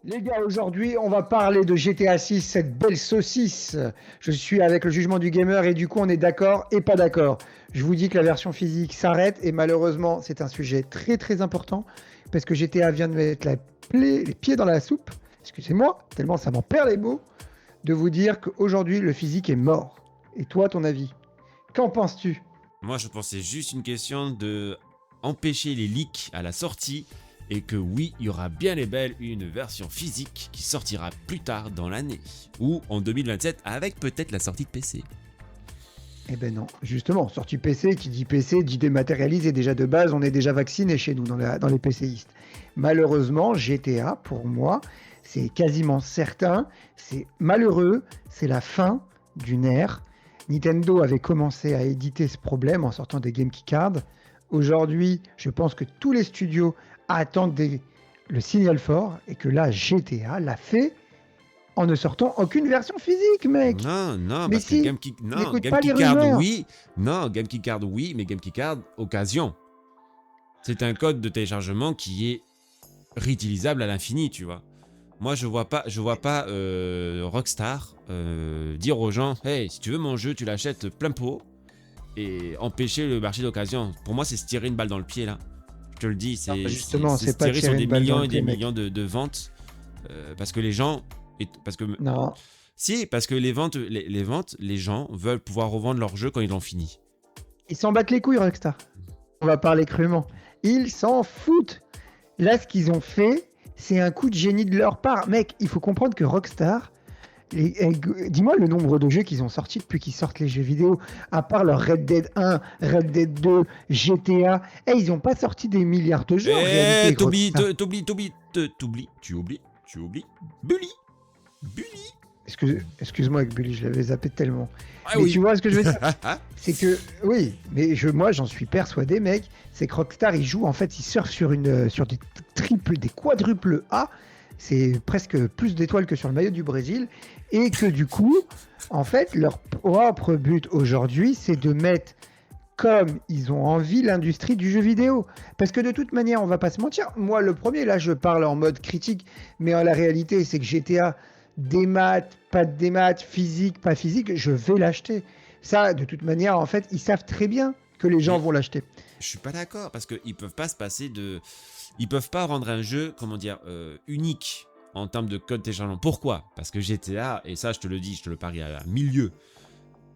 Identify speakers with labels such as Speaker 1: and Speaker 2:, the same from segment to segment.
Speaker 1: Les gars, aujourd'hui, on va parler de GTA 6, cette belle saucisse. Je suis avec le jugement du gamer et du coup, on est d'accord et pas d'accord. Je vous dis que la version physique s'arrête et malheureusement, c'est un sujet très très important parce que GTA vient de mettre les pieds dans la soupe. Excusez-moi, tellement ça m'en perd les mots de vous dire qu'aujourd'hui, le physique est mort. Et toi, ton avis? Qu'en penses-tu?
Speaker 2: Moi, je pensais juste une question de empêcher les leaks à la sortie et que oui, il y aura bien et belle une version physique qui sortira plus tard dans l'année ou en 2027 avec peut-être la sortie de PC.
Speaker 1: Eh ben non, justement, sortie PC, qui dit PC, dit dématérialisé. Déjà de base, on est déjà vacciné chez nous dans les PCistes. Malheureusement, GTA, pour moi, c'est quasiment certain, c'est malheureux, c'est la fin d'une ère. Nintendo avait commencé à éditer ce problème en sortant des Game Key Cards. Aujourd'hui, je pense que tous les studios attendent le signal fort et que là, GTA l'a fait en ne sortant aucune version physique, mec.
Speaker 2: Non, non,
Speaker 1: Mais
Speaker 2: parce que
Speaker 1: si, n'écoute
Speaker 2: Game
Speaker 1: pas les
Speaker 2: Keycard
Speaker 1: rumeurs.
Speaker 2: oui, non, Game Keycard oui, mais Game Keycard occasion. C'est un code de téléchargement qui est réutilisable à l'infini, tu vois. Moi, je vois pas Rockstar dire aux gens, hey, si tu veux mon jeu, tu l'achètes plein pot et empêcher le marché d'occasion. Pour moi, c'est se tirer une balle dans le pied là. Je te le dis,
Speaker 1: Non,
Speaker 2: c'est
Speaker 1: justement,
Speaker 2: se
Speaker 1: c'est pas
Speaker 2: tirer sur
Speaker 1: tirer
Speaker 2: des
Speaker 1: une balle dans
Speaker 2: millions
Speaker 1: le
Speaker 2: et
Speaker 1: pied,
Speaker 2: des
Speaker 1: mec.
Speaker 2: millions de ventes parce que les gens, parce que
Speaker 1: Non,
Speaker 2: si, parce que les ventes, les gens veulent pouvoir revendre leur jeu quand ils l'ont fini.
Speaker 1: ils s'en battent les couilles, Rockstar. On va parler crûment. Ils s'en foutent. Là, ce qu'ils ont fait, c'est un coup de génie de leur part. Mec, il faut comprendre que Rockstar, dis-moi le nombre de jeux qu'ils ont sortis depuis qu'ils sortent les jeux vidéo, à part leur Red Dead 1, Red Dead 2, GTA. Ils n'ont pas sorti des milliards de jeux en
Speaker 2: Eh,
Speaker 1: réalité, Rockstar.
Speaker 2: tu oublies, Bully, Bully.
Speaker 1: Excuse-moi avec Bully, je l'avais zappé tellement.
Speaker 2: Ah
Speaker 1: Mais tu
Speaker 2: oui.
Speaker 1: vois ce que je veux dire? C'est que, oui, mais moi j'en suis persuadé, mec, c'est que Rockstar, il joue, en fait, il surfe sur des triples, des quadruples A, c'est presque plus d'étoiles que sur le maillot du Brésil, et que du coup, en fait, leur propre but aujourd'hui, c'est de mettre comme ils ont envie l'industrie du jeu vidéo. Parce que de toute manière, on va pas se mentir, moi le premier, là je parle en mode critique, mais la réalité c'est que GTA, démat, pas de démat, physique, pas physique, je vais l'acheter. Ça, de toute manière, en fait, ils savent très bien que les gens
Speaker 2: Mais
Speaker 1: vont l'acheter.
Speaker 2: je suis pas d'accord parce qu'ils peuvent pas se passer de, ils peuvent pas rendre un jeu, comment dire, unique en termes de code téléchargement. Pourquoi? Parce que GTA, et ça je te le dis, je te le parie à milieu,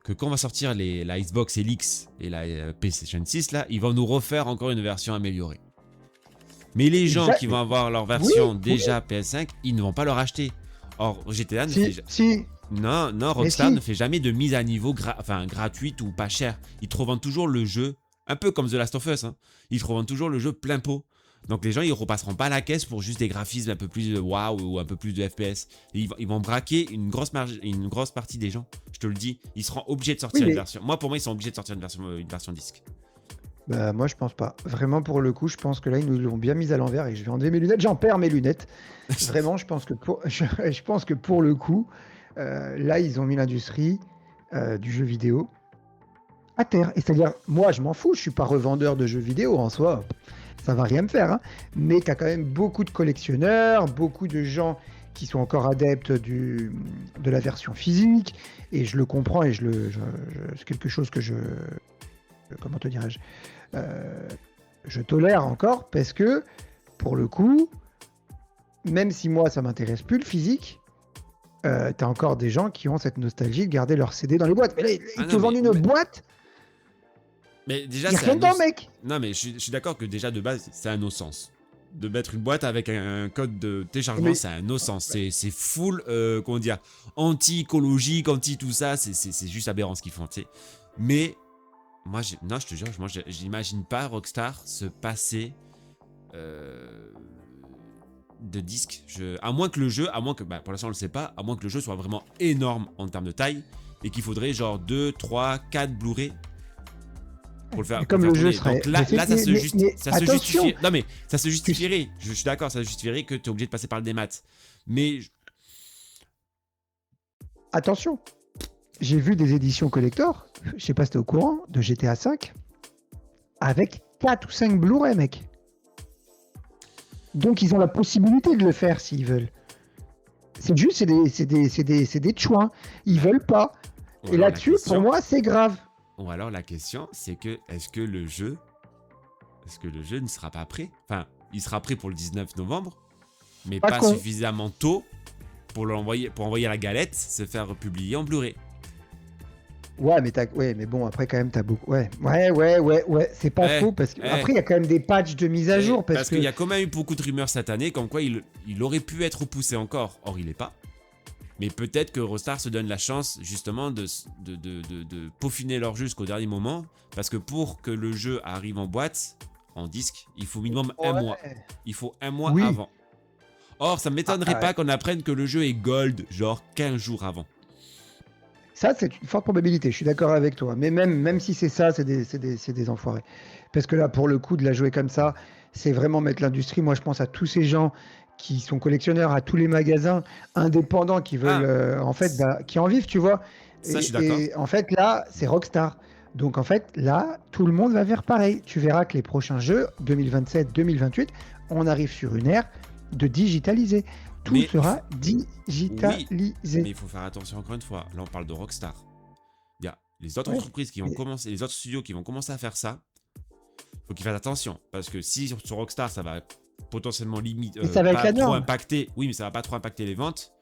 Speaker 2: que quand on va sortir la Xbox LX et la PlayStation 6 là, ils vont nous refaire encore une version améliorée. Mais les gens qui
Speaker 1: Exact.
Speaker 2: vont avoir leur
Speaker 1: Oui,
Speaker 2: version
Speaker 1: oui,
Speaker 2: déjà PS5, ils ne vont pas leur acheter. Or, GTA ne fait
Speaker 1: si, si,
Speaker 2: non, non,
Speaker 1: mais
Speaker 2: Rockstar ne
Speaker 1: si.
Speaker 2: fait jamais de mise à niveau gratuite ou pas chère. Ils te revendent toujours le jeu, un peu comme The Last of Us, hein. Ils te revendent toujours le jeu plein pot. Donc les gens, ils repasseront pas la caisse pour juste des graphismes un peu plus de waouh ou un peu plus de FPS. Ils vont braquer une grosse partie des gens. Je te le dis, ils seront obligés de
Speaker 1: Oui,
Speaker 2: sortir une
Speaker 1: mais
Speaker 2: version. Moi, pour moi, ils sont obligés de sortir une version disque.
Speaker 1: bah, moi je pense pas. Vraiment pour le coup, je pense que là ils nous l'ont bien mis à l'envers et je vais enlever mes lunettes. J'en perds mes lunettes. Vraiment, je pense que je pense que pour le coup, là, ils ont mis l'industrie du jeu vidéo à terre. Et c'est-à-dire, moi, je m'en fous, je suis pas revendeur de jeux vidéo en soi, ça va rien me faire, hein. Mais tu as quand même beaucoup de collectionneurs, beaucoup de gens qui sont encore adeptes de la version physique, et je le comprends, et c'est quelque chose que comment te dirais-je, euh, je tolère encore, parce que, pour le coup, même si moi, ça m'intéresse plus le physique, t'as encore des gens qui ont cette nostalgie de garder leur CD dans les boîtes. Mais là,
Speaker 2: Ah
Speaker 1: ils te
Speaker 2: non,
Speaker 1: vendent une boîte,
Speaker 2: mais déjà,
Speaker 1: il n'y a
Speaker 2: c'est
Speaker 1: rien
Speaker 2: un
Speaker 1: dedans,
Speaker 2: os.
Speaker 1: mec.
Speaker 2: Non, mais je suis d'accord que déjà de base, c'est un no-sens. De mettre une boîte avec un code de téléchargement,
Speaker 1: Mais
Speaker 2: c'est un no-sens. C'est full, comment dire, anti-écologique, anti tout ça. C'est juste aberrant ce qu'ils font, tu sais. Mais, moi, non, je te jure, moi, j'imagine pas Rockstar se passer de disques. À moins que le jeu, bah, pour l'instant, on le sait pas, à moins que le jeu soit vraiment énorme en termes de taille et qu'il faudrait genre 2, 3, 4 Blu-ray pour le
Speaker 1: comme
Speaker 2: faire
Speaker 1: le jeu
Speaker 2: tourner.
Speaker 1: serait.
Speaker 2: Donc là
Speaker 1: Mais
Speaker 2: ça se
Speaker 1: attention,
Speaker 2: justifie. Non mais ça se
Speaker 1: tu-
Speaker 2: justifierait. Je suis d'accord, ça se justifierait que tu es obligé de passer par le démat. Mais
Speaker 1: attention. J'ai vu des éditions collector, je sais pas si t'es au courant, de GTA V, avec 4 ou 5 Blu-ray, mec. Donc ils ont la possibilité de le faire s'ils veulent. C'est juste, c'est des chouins. Ils
Speaker 2: Ouais.
Speaker 1: veulent pas.
Speaker 2: Ou
Speaker 1: Et
Speaker 2: alors la
Speaker 1: là-dessus, pour
Speaker 2: question,
Speaker 1: moi, c'est grave.
Speaker 2: ou alors la question, c'est que est-ce que le jeu ne sera pas prêt? Enfin, il sera prêt pour le 19 novembre, mais
Speaker 1: Pas
Speaker 2: pas
Speaker 1: con.
Speaker 2: suffisamment tôt pour envoyer la galette, se faire publier en Blu-ray.
Speaker 1: Ouais, mais bon, après, quand même, t'as beaucoup. Ouais. C'est pas
Speaker 2: Eh,
Speaker 1: faux parce que
Speaker 2: eh,
Speaker 1: après, il y a quand même des patchs de mise à jour parce
Speaker 2: parce qu'il
Speaker 1: que.
Speaker 2: y a quand même eu beaucoup de rumeurs cette année, comme quoi il aurait pu être repoussé encore. Or, il n'est pas. Mais peut-être que Rockstar se donne la chance justement de peaufiner leur jeu jusqu'au dernier moment. Parce que pour que le jeu arrive en boîte, en disque, il faut minimum un mois.
Speaker 1: Ouais.
Speaker 2: Il faut un mois
Speaker 1: Oui.
Speaker 2: avant. Or, ça ne m'étonnerait pas qu'on apprenne que le jeu est gold, genre 15 jours avant.
Speaker 1: Ça, c'est une forte probabilité, je suis d'accord avec toi. Mais même si c'est ça, c'est des enfoirés. Parce que là, pour le coup, de la jouer comme ça, c'est vraiment mettre l'industrie. Moi, je pense à tous ces gens qui sont collectionneurs, à tous les magasins indépendants qui veulent,
Speaker 2: Ah,
Speaker 1: en fait, qui en vivent, tu vois.
Speaker 2: ça, je suis d'accord.
Speaker 1: Et en fait, là, c'est Rockstar. Donc, en fait, là, tout le monde va faire pareil. Tu verras que les prochains jeux, 2027-2028, on arrive sur une ère de digitaliser. Tout
Speaker 2: Mais
Speaker 1: sera
Speaker 2: oui,
Speaker 1: digitalisé.
Speaker 2: mais il faut faire attention encore une fois. Là, on parle de Rockstar. Il y a les autres
Speaker 1: Ouais.
Speaker 2: entreprises qui vont commencer, les autres studios qui vont commencer à faire ça. Faut qu'ils fassent attention. Parce que si sur Rockstar, ça va potentiellement
Speaker 1: Mais ça va être
Speaker 2: pas
Speaker 1: la
Speaker 2: trop
Speaker 1: norme.
Speaker 2: impacter. Oui, mais ça va pas trop impacter les ventes.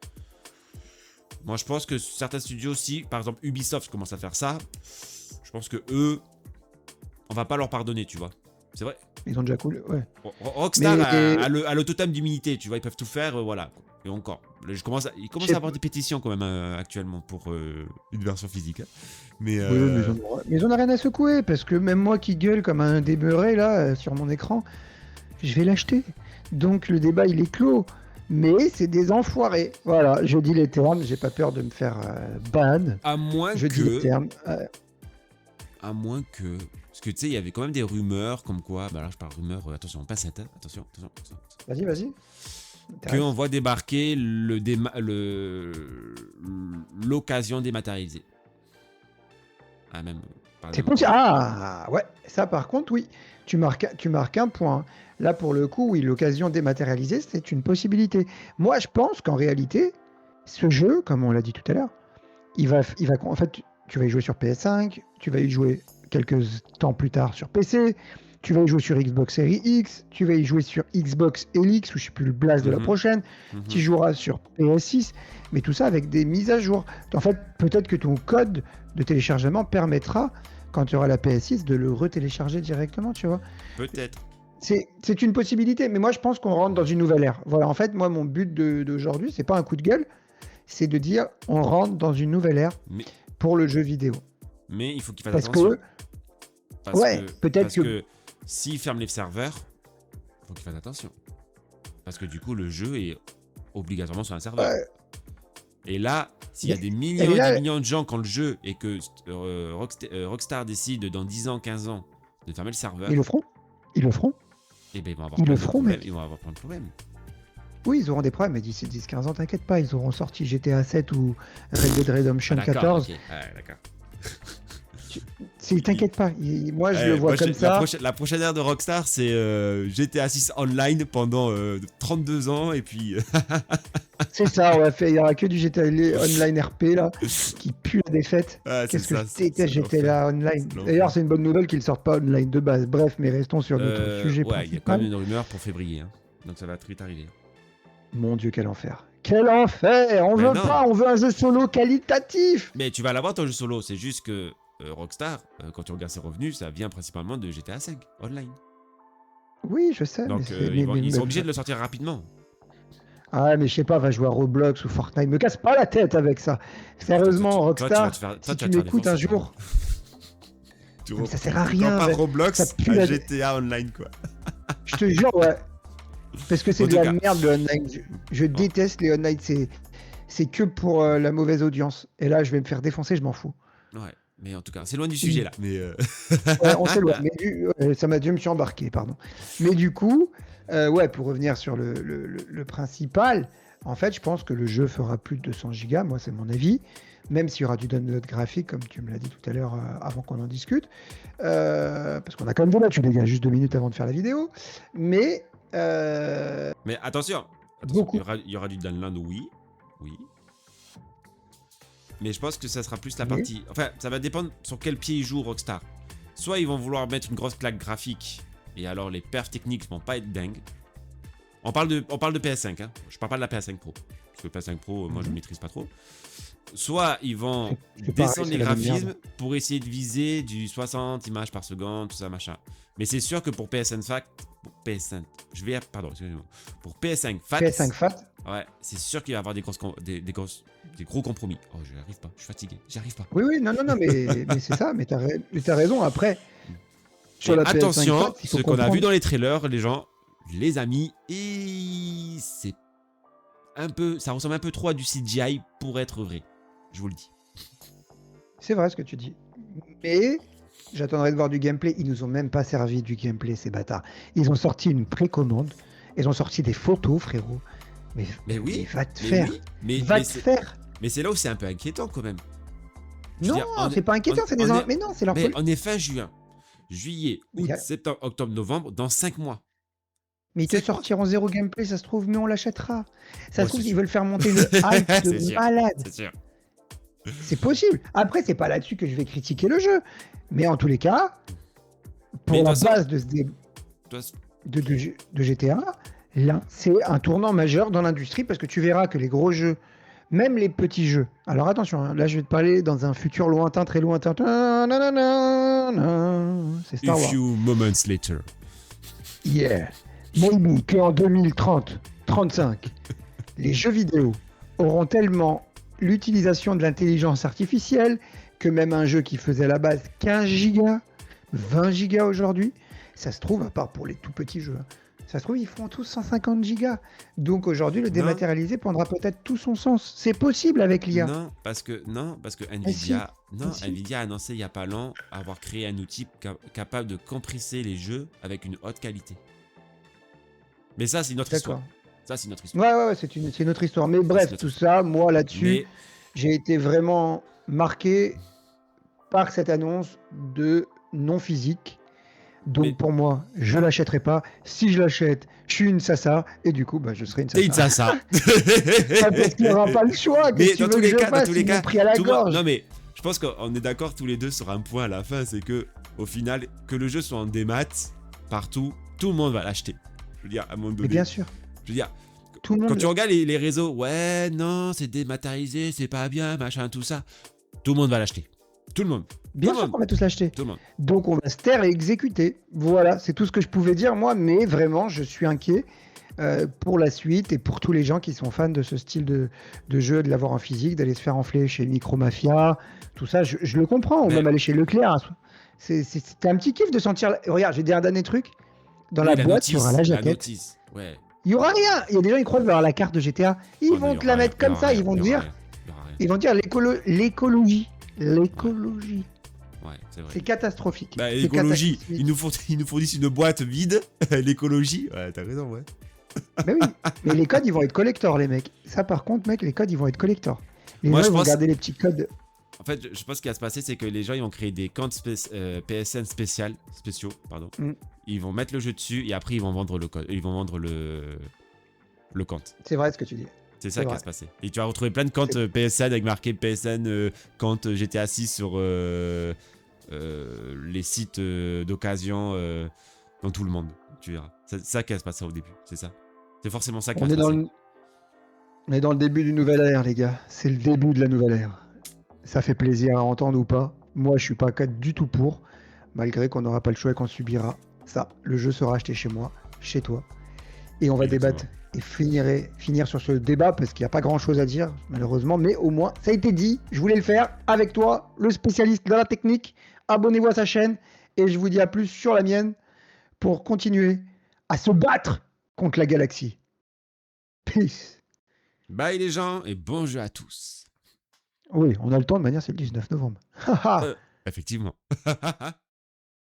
Speaker 2: Moi, je pense que certains studios aussi, par exemple Ubisoft commence à faire ça. Je pense que eux, on va pas leur pardonner, tu vois. C'est vrai.
Speaker 1: Ils ont déjà cool. Ouais.
Speaker 2: Rockstar
Speaker 1: Mais
Speaker 2: a le totem d'immunité, tu vois. Ils peuvent tout faire, voilà. Et encore. Là, ils commencent à avoir des pétitions quand même actuellement pour une version physique. Hein. Mais,
Speaker 1: oui, mais ils en ont rien à secouer parce que même moi qui gueule comme un débeuré là sur mon écran, je vais l'acheter. Donc le débat il est clos. Mais c'est des enfoirés. Voilà, je dis les termes, j'ai pas peur de me faire ban.
Speaker 2: à moins
Speaker 1: Je dis les
Speaker 2: que.
Speaker 1: termes.
Speaker 2: À moins que. Parce que tu sais, il y avait quand même des rumeurs comme quoi. Bah là, je parle rumeurs. Attention, pincette. Hein, attention.
Speaker 1: Vas-y.
Speaker 2: Qu'on voit débarquer l'occasion dématérialisée. Ah, même.
Speaker 1: C'est possible. Ah, ouais, ça par contre, oui. Tu marques un point. Là, pour le coup, oui, l'occasion dématérialisée, c'est une possibilité. Moi, je pense qu'en réalité, ce jeu, comme on l'a dit tout à l'heure, en fait, tu vas y jouer sur PS5, tu vas y jouer quelques temps plus tard sur PC, tu vas y jouer sur Xbox Series X, tu vas y jouer sur Xbox LX, ou je sais plus le blast de la prochaine, tu joueras sur PS6, mais tout ça avec des mises à jour. En fait, peut-être que ton code de téléchargement permettra, quand tu auras la PS6, de le retélécharger directement, tu vois.
Speaker 2: Peut-être.
Speaker 1: C'est une possibilité, mais moi je pense qu'on rentre dans une nouvelle ère. Voilà, en fait, moi mon but d'aujourd'hui, c'est pas un coup de gueule, c'est de dire on rentre dans une nouvelle ère pour le jeu vidéo.
Speaker 2: Mais il faut qu'il fasse attention.
Speaker 1: Parce
Speaker 2: que s'il ferme les serveurs, il faut qu'il fasse attention. Parce que du coup, le jeu est obligatoirement sur un serveur. Et là, s'il y a des millions et des millions de gens quand le jeu et que Rockstar décide dans 10 ans, 15 ans de fermer le serveur.
Speaker 1: Ils le feront.
Speaker 2: Et ben, ils vont avoir plein de problèmes.
Speaker 1: Oui, ils auront des problèmes, mais d'ici 10-15 ans, t'inquiète pas, ils auront sorti GTA 7 ou Red Dead Redemption 14.
Speaker 2: Okay. D'accord.
Speaker 1: T'inquiète pas, moi je le vois comme ça.
Speaker 2: La prochaine ère de Rockstar, c'est GTA 6 online pendant 32 ans et puis.
Speaker 1: C'est ça, il y aura que du GTA Online RP là, qui pue la défaite. Qu'est-ce que je déteste GTA Online. D'ailleurs, c'est une bonne nouvelle qu'ils sortent pas online de base. Bref, mais restons sur notre sujet principal.
Speaker 2: Il y a quand même une rumeur pour février, hein. Donc ça va très vite arriver.
Speaker 1: Mon Dieu, quel enfer. Quel enfer. On veut pas, on veut un jeu solo qualitatif.
Speaker 2: Mais tu vas l'avoir ton jeu solo, c'est juste que Rockstar, quand tu regardes ses revenus, ça vient principalement de GTA 5 online.
Speaker 1: Oui, je sais.
Speaker 2: Donc ils sont obligés de le sortir rapidement.
Speaker 1: Ah, mais je sais pas, va jouer à Roblox ou Fortnite. Me casse pas la tête avec ça. Sérieusement, Rockstar, si tu m'écoutes un jour. Mais ça sert à rien.
Speaker 2: Pas Roblox, à GTA Online, quoi.
Speaker 1: Je te jure, ouais. Parce que c'est de la merde le online. Je déteste les online. C'est que pour la mauvaise audience. Et là, je vais me faire défoncer, je m'en fous.
Speaker 2: Ouais, mais en tout cas, c'est loin du sujet là. Mais
Speaker 1: ouais, on s'éloigne. Ça m'a dû me suis embarqué, pardon. Mais du coup, pour revenir sur le principal, en fait, je pense que le jeu fera plus de 200 gigas. Moi, c'est mon avis. Même s'il y aura du download graphique, comme tu me l'as dit tout à l'heure avant qu'on en discute. Parce qu'on a quand même débattu, les gars, juste 2 minutes avant de faire la vidéo. Mais
Speaker 2: attention,
Speaker 1: beaucoup.
Speaker 2: il y aura du download, oui. Oui. Mais je pense que ça sera plus la
Speaker 1: Oui.
Speaker 2: partie... Enfin, ça va dépendre sur quel pied ils jouent Rockstar. Soit ils vont vouloir mettre une grosse claque graphique, et alors les perfs techniques vont pas être dingues. On parle de PS5, hein. Je parle pas de la PS5 Pro. Parce que la PS5 Pro, moi je ne maîtrise pas trop. Soit ils vont
Speaker 1: C'est pareil,
Speaker 2: descendre
Speaker 1: c'est
Speaker 2: les
Speaker 1: la même merde.
Speaker 2: graphismes pour essayer de viser du 60 images par seconde, tout ça, machin. Mais c'est sûr que pour PSN Fact... Pour PS5... Pardon, excusez-moi. Pour PS5 Fact...
Speaker 1: PS5 Fat.
Speaker 2: Ouais, c'est sûr qu'il va y avoir des gros compromis. Oh, j'y arrive pas, je suis fatigué, j'y arrive pas.
Speaker 1: Oui, non, mais c'est ça, mais t'as raison. Après, sur
Speaker 2: Mais
Speaker 1: la PS5
Speaker 2: attention,
Speaker 1: Fat, il faut
Speaker 2: ce qu'on a vu
Speaker 1: comprendre.
Speaker 2: dans les trailers, les gens, les amis, et c'est un peu, ça ressemble un peu trop à du CGI pour être vrai. Je vous le dis.
Speaker 1: C'est vrai ce que tu dis. Mais j'attendrai de voir du gameplay. Ils nous ont même pas servi du gameplay, ces bâtards. Ils ont sorti une précommande. Ils ont sorti des photos, frérot.
Speaker 2: Mais oui,
Speaker 1: va te
Speaker 2: mais
Speaker 1: faire.
Speaker 2: oui,
Speaker 1: Va te faire.
Speaker 2: mais c'est là où c'est un peu inquiétant quand même. Je veux
Speaker 1: Non,
Speaker 2: dire,
Speaker 1: c'est pas inquiétant. C'est des. Mais non, c'est leur
Speaker 2: mais
Speaker 1: folie.
Speaker 2: on est fin juin, juillet,
Speaker 1: Mais
Speaker 2: août,
Speaker 1: y a-
Speaker 2: septembre, octobre, novembre, dans 5 mois.
Speaker 1: Mais ils te
Speaker 2: 5 mois.
Speaker 1: sortiront zéro gameplay, ça se trouve, mais on l'achètera. Ça
Speaker 2: Ouais,
Speaker 1: se trouve,
Speaker 2: c'est
Speaker 1: ils
Speaker 2: sûr.
Speaker 1: veulent faire monter le hype
Speaker 2: C'est
Speaker 1: de
Speaker 2: sûr,
Speaker 1: malade.
Speaker 2: c'est sûr.
Speaker 1: C'est possible. Après, c'est pas là-dessus que je vais critiquer le jeu. Mais en tous les cas, pour
Speaker 2: Mais de
Speaker 1: la
Speaker 2: toute façon,
Speaker 1: base de GTA, là, c'est un tournant majeur dans l'industrie parce que tu verras que les gros jeux, même les petits jeux. Alors attention, hein, là, je vais te parler dans un futur lointain, très lointain. C'est
Speaker 2: a
Speaker 1: Star Wars.
Speaker 2: few moments later.
Speaker 1: Yeah. Maybe qu'en 2030, 35, les jeux vidéo auront tellement l'utilisation de l'intelligence artificielle que même un jeu qui faisait à la base 15 gigas, 20 gigas aujourd'hui, ça se trouve, à part pour les tout petits jeux, hein, ça se trouve, ils feront tous 150 gigas. Donc aujourd'hui, le
Speaker 2: Non.
Speaker 1: dématérialisé prendra peut-être tout son sens. C'est possible avec l'IA.
Speaker 2: Non, parce que Nvidia, Nvidia a annoncé il n'y a pas longtemps avoir créé un outil capable de compresser les jeux avec une haute qualité. Mais ça, c'est une autre histoire.
Speaker 1: D'accord.
Speaker 2: Ça, c'est une autre histoire.
Speaker 1: Ouais, c'est une autre histoire. Mais
Speaker 2: c'est
Speaker 1: bref,
Speaker 2: notre
Speaker 1: tout ça, moi là-dessus,
Speaker 2: Mais
Speaker 1: j'ai été vraiment marqué par cette annonce de non physique. Donc
Speaker 2: Mais-
Speaker 1: pour moi, je l'achèterai pas. Si je l'achète, je suis une sasa et du coup, bah, je serai une
Speaker 2: t'es une
Speaker 1: sasa.
Speaker 2: sasa.
Speaker 1: Ah, parce qu'il n'y aura pas le choix.
Speaker 2: Mais
Speaker 1: Qu'est-ce que tu
Speaker 2: dans
Speaker 1: veux
Speaker 2: tous
Speaker 1: que
Speaker 2: les
Speaker 1: je
Speaker 2: cas,
Speaker 1: fasse? Ils m'ont pris à la gorge.
Speaker 2: Non mais je pense qu'on est d'accord tous les deux sur un point à la fin, c'est que au final, que le jeu soit en démat partout, tout le monde va l'acheter. Je veux dire, à un moment
Speaker 1: Mais
Speaker 2: donné.
Speaker 1: bien sûr,
Speaker 2: Je veux dire,
Speaker 1: tout le
Speaker 2: quand
Speaker 1: monde.
Speaker 2: tu regardes les réseaux, ouais, non, c'est dématérialisé, c'est pas bien, machin, tout ça. Tout le monde va l'acheter. Tout le monde.
Speaker 1: Bien
Speaker 2: tout le
Speaker 1: sûr
Speaker 2: monde.
Speaker 1: qu'on va tous l'acheter.
Speaker 2: Tout le monde.
Speaker 1: Donc on va se taire et exécuter. Voilà, c'est tout ce que je pouvais dire moi, mais vraiment, je suis inquiet pour la suite et pour tous les gens qui sont fans de ce style de jeu, de l'avoir en physique, d'aller se faire enfler chez Micromafia, tout ça, je le comprends, ou
Speaker 2: Mais-
Speaker 1: même aller chez Leclerc. C'est un petit kiff de sentir. Regarde, j'ai dit un dernier truc. Dans
Speaker 2: Oui,
Speaker 1: la boîte, il y aura la jaquette.
Speaker 2: notice, ouais.
Speaker 1: Il y aura rien. Il y a des gens qui croient qu'il va y avoir la carte de GTA. Ils
Speaker 2: Oh, non,
Speaker 1: vont
Speaker 2: il y
Speaker 1: te la
Speaker 2: aura
Speaker 1: mettre
Speaker 2: rien,
Speaker 1: comme ça. Ils vont
Speaker 2: il y aura
Speaker 1: dire,
Speaker 2: rien, il y aura rien.
Speaker 1: ils vont dire l'écologie. L'écologie.
Speaker 2: Ouais, c'est vrai.
Speaker 1: C'est catastrophique.
Speaker 2: Bah,
Speaker 1: C'est
Speaker 2: l'écologie,
Speaker 1: catastrophique.
Speaker 2: ils nous fournissent une boîte vide. L'écologie, ouais, t'as raison, ouais.
Speaker 1: Mais oui, mais les codes ils vont être collector, les mecs. Ça, par contre, mec, les codes ils vont être collector. Les
Speaker 2: Moi,
Speaker 1: gens
Speaker 2: je
Speaker 1: ils vont
Speaker 2: pense-
Speaker 1: garder les petits codes.
Speaker 2: En fait, je pense ce qui va se passer, c'est que les gens ils vont créer des comptes PSN spéciaux, pardon.
Speaker 1: Mm.
Speaker 2: Ils vont mettre le jeu dessus et après ils vont vendre le code, ils vont vendre le compte.
Speaker 1: C'est vrai ce que tu dis.
Speaker 2: C'est ça
Speaker 1: C'est
Speaker 2: qui va
Speaker 1: vrai.
Speaker 2: se passer. Et tu vas retrouver plein de comptes PSN avec marqué PSN compte GTA 6 sur les sites d'occasion dans tout le monde. Tu verras. C'est ça qui va se passer au début. C'est ça. C'est forcément ça qui
Speaker 1: On
Speaker 2: va
Speaker 1: est
Speaker 2: se
Speaker 1: dans
Speaker 2: passer.
Speaker 1: on est dans le début d'une nouvelle ère, les gars. C'est le début de la nouvelle ère. Ça fait plaisir à entendre ou pas. Moi, je suis pas du tout pour, malgré qu'on n'aura pas le choix et qu'on subira ça. Le jeu sera acheté chez moi, chez toi, et on va
Speaker 2: Exactement.
Speaker 1: débattre et finir sur ce débat parce qu'il n'y a pas grand-chose à dire, malheureusement. Mais au moins, ça a été dit. Je voulais le faire avec toi, le spécialiste de la technique. Abonnez-vous à sa chaîne et je vous dis à plus sur la mienne pour continuer à se battre contre la galaxie. Peace.
Speaker 2: Bye les gens et bon jeu à tous.
Speaker 1: Oui, on a le temps de manière, c'est le 19 novembre.
Speaker 2: Effectivement.